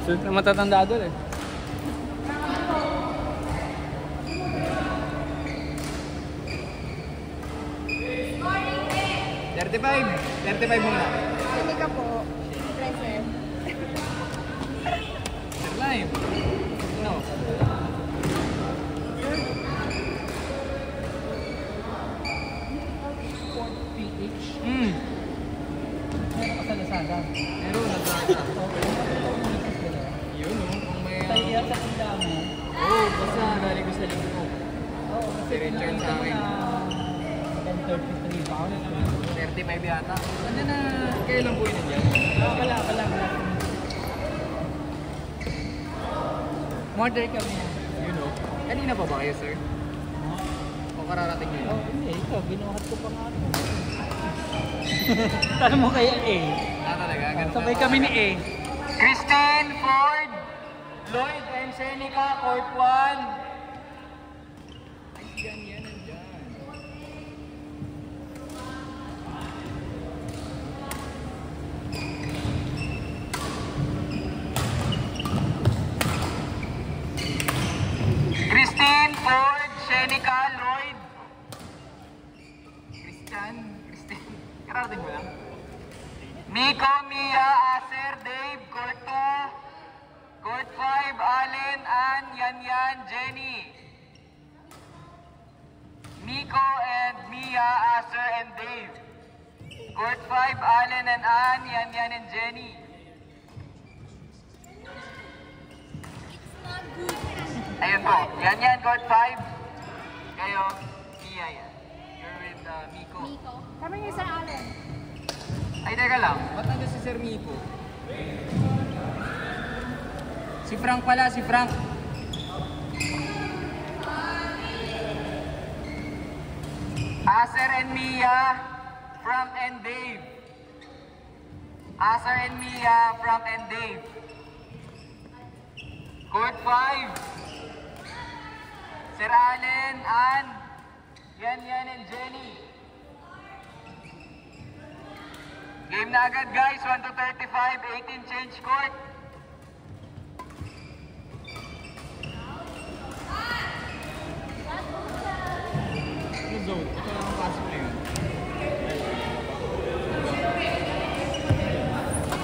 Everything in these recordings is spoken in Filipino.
Sulit na matatanda doon eh. $35 muna. Hindi ka po. Present. Sir Lime. No. PH. Meron ka sa Lazada. Meron, Lazada. Yun o, kung may... Kaya sa tinda mo? Oo, basta dali ko sa lingko. Oo, kasi Richard sa akin. 10:33 pa. 35 yata. Ano na, kailan po yun nandiyan? Wala. Mother kami yan. You know. Kanina pa ba kayo, sir? O kararating nyo? Oo, hindi. Ikaw, binuhat ko pa nga ito. Tanong mo kaya A? Talaga? Sabay kami ni A. Christine, Ford, Lloyd, and Seneca, Court 1. Ay, yan nandyan. Christine, Ford, Seneca, Lloyd. Christine. Kararating mo lang. Nico, Mia, Acer, Dave, Court 2. Court 5, Allen, Ann, Yan, Jenny. Nico and Mia, Acer, and Dave. Court 5, Allen and Ann, Yan, and Jenny. Ayun po. Yan, Court 5. Kayo, Mia yan. You're with Miko. Kami niyo sa Allen. Ay, teka lang. Ba't nandiyan si Sir Miko? Si Frank pala, si Frank. Acer and Mia, Frank and Dave. Acer and Mia, Frank and Dave. Court 5. Sir Allen, Ann, Yan, and Jenny. Game na agad guys, 1 to 35, 18 change court. Ano zone? Ito lang ang pasok na yun.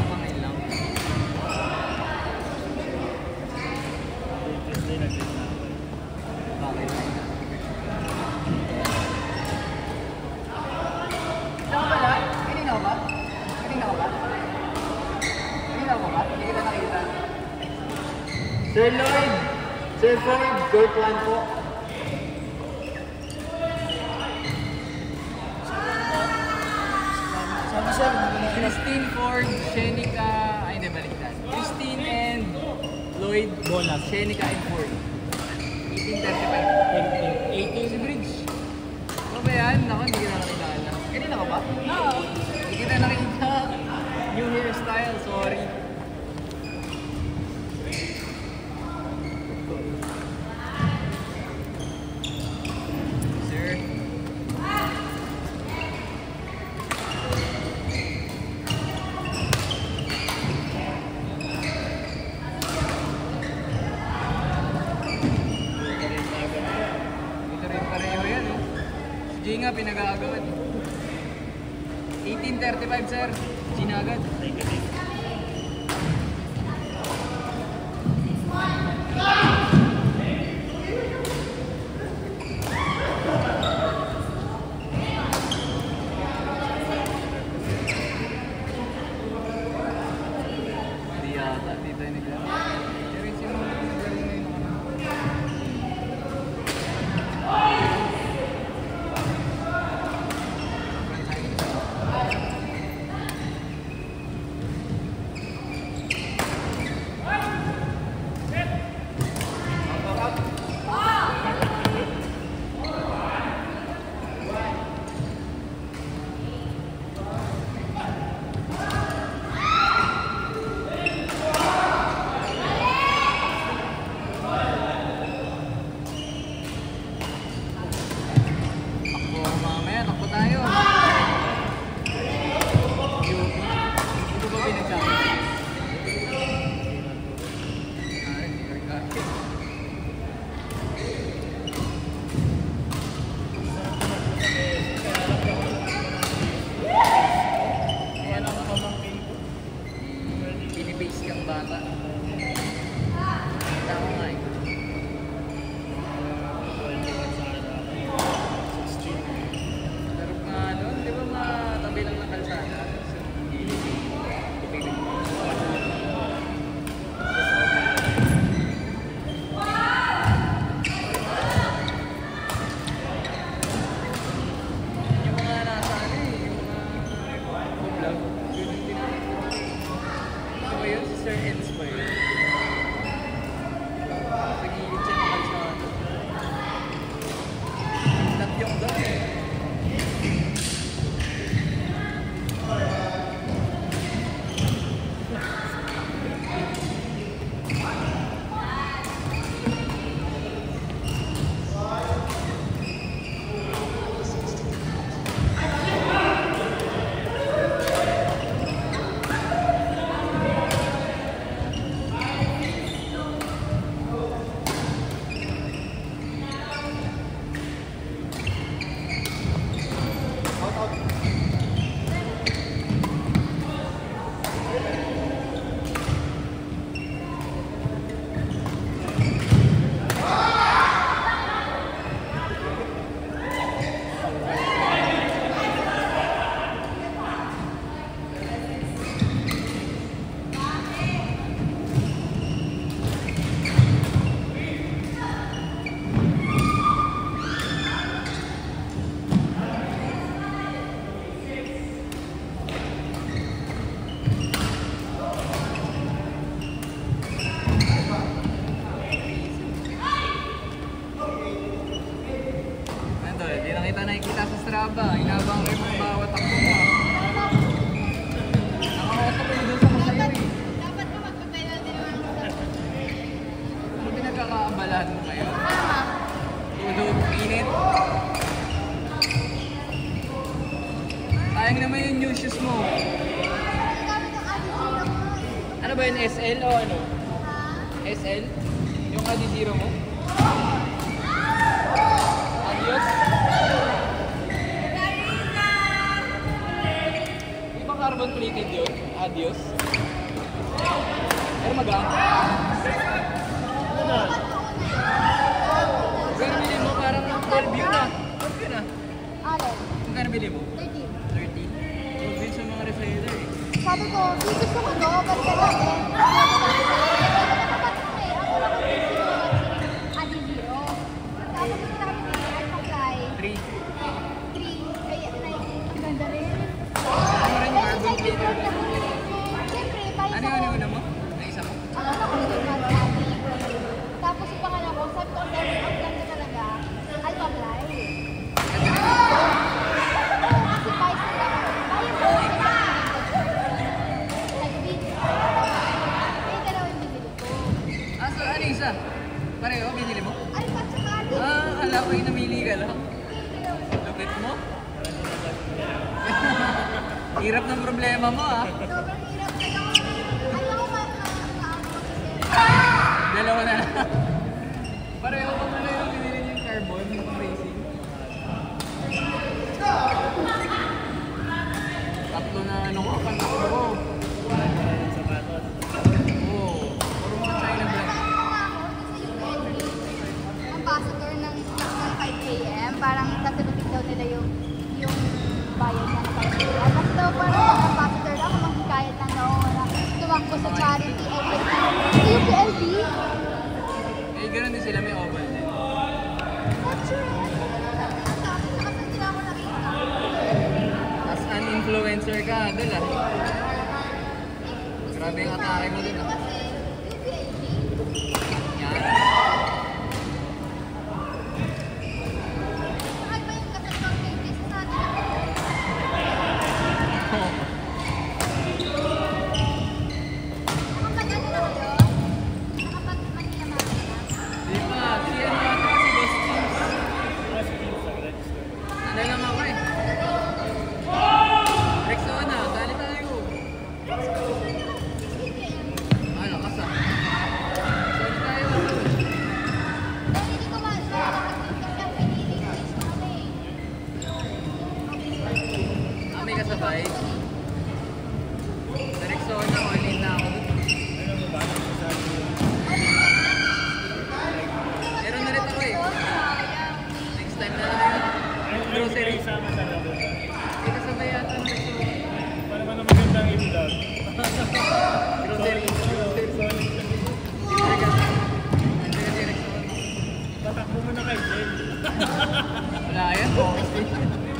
Pangay lang. Bakit? Saan ba lang? Kanina ko ba? Hindi kita nakita. Sir Lloyd, Sir Ford, court 1 po. Sabi sir, Christine, Ford, Seneca, ay hindi baliktad. Christine and Lloyd, Bola, Seneca and Ford. 18:35. 18 si Bridge. Ano ba yan? Naku, hindi kita nakilala. Kanina ka ba? Oo. Hindi kita nakita. New hairstyle, sorry. Sir. Ito rin pareho yan, oh. Si Jay nga pinag-aagawan. 18:35, sir. Gina agad. Hindi yata. Dito yung naglalaro. Pero yung sino naglalaro ngayon ako. Habang rin ang bawat takbo mo. Nakakausap ko doon sa masayo eh. Dapat ka magpa-penalty naman ako sa Ano pinagkakaabalahan mo ngayon? Tama. Tulog, init. Sayang naman yung new shoes mo. Gamit ang Adizero mo. Ano ba yun? SL o ano? SL? Yung Adizero mo? Adios? Di ba carbon plated yun? Adios? Pero magaan. Magkano bili mo? Parang 12 yun ah. 12 yun ah. Alin? Magkano bili mo? 13. 30? 12 yun sa mga reseller eh. Sabi ko, gusto ko to, balikan natin. Adizero. Tapos yung sabi ni Alpha-Fly, 3. 3. Kaya, ang ganda rin. Ano rin Kaya carbon excited plated? ko na siyempre, tayo Ano yung una mo? Naisa mo? Ang una ko yung mas happy. Tapos yung pangalawa ko, sabi ko, ang ganda talaga, Alpha-Fly. Kasi vice nila. Kaya mo, nag-beach. Eh, dalawa yung binili ko. Ah, so ano isa? Pareho, binili mo? Alpha tsaka Adizero. Ah, akala ko yung namili ka lang. Lupit mo? Hirap ng problema mo ah. Sobrang hirap na lang. Ayaw ko maano kasi. Dalawa na lang. Pareho pa pala yung binili niyo yung carbon, yung racing. Tatlo na ano ko, pantakbo ko. Oo, puro mga China brand. Ambassador ng 5 a.m. Parang sasagutin daw nila yung bayad ng 5 a.m. Kasi daw parang ambassador lang, manghikayat lang daw. Tumakbo sa charity. Ito yung PLB. Eh, ganoon din sila, may oval din. Not sure. Nakasan sila ako nakita. As an influencer ka, dun ah. Grabe yung atake mo dun ah. Kasi yung PLB. Yan. Saan ba yung kasal ng baby sa atin? Nakapag-ano na kayo? Nakapag-Manila Marathon? Di ba? Si ano ata si Boss James. Ano lang ako eh. Rexona, dali tayo. Ano, kasa? Sali tayo. Hindi ko ma-nakapag kasi ang pinili-list ko kami. Ah, may kasabay. Sa Rexona, all in na ako dun. Meron na rin ako eh. Next time na lang yun. Grocery. May kasabay yata ng Rexona. Para naman magandang i-vlog. Grocery. Libre ka. Libre ka si Rexona. Tatakbo mo na kay Jen. Wala yan, focus station. Saan nangyari?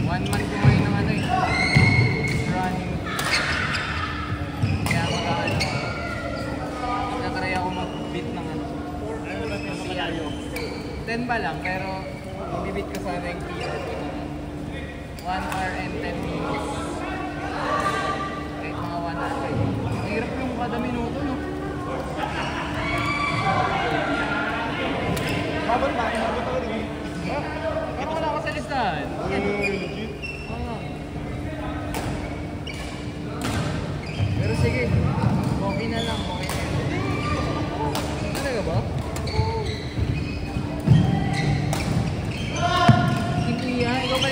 One month kumain ng ano eh. Running. Kaya mag-ano ako. Nagtatry ako mag-beat ng ano. Ano ba ito makalayo? 10 pa lang, pero bibit ko sana yung PR ko na 1 hour and 10 minutes. Kahit mga 1 hour eh. Ang hirap yung kada minuto, no? Mabot ba? Mabot ako rin. Parang wala ka sa listahan. Legit. Oo. Pero sige, focus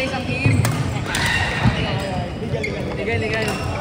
isang team. Legal, legal. Legal, legal.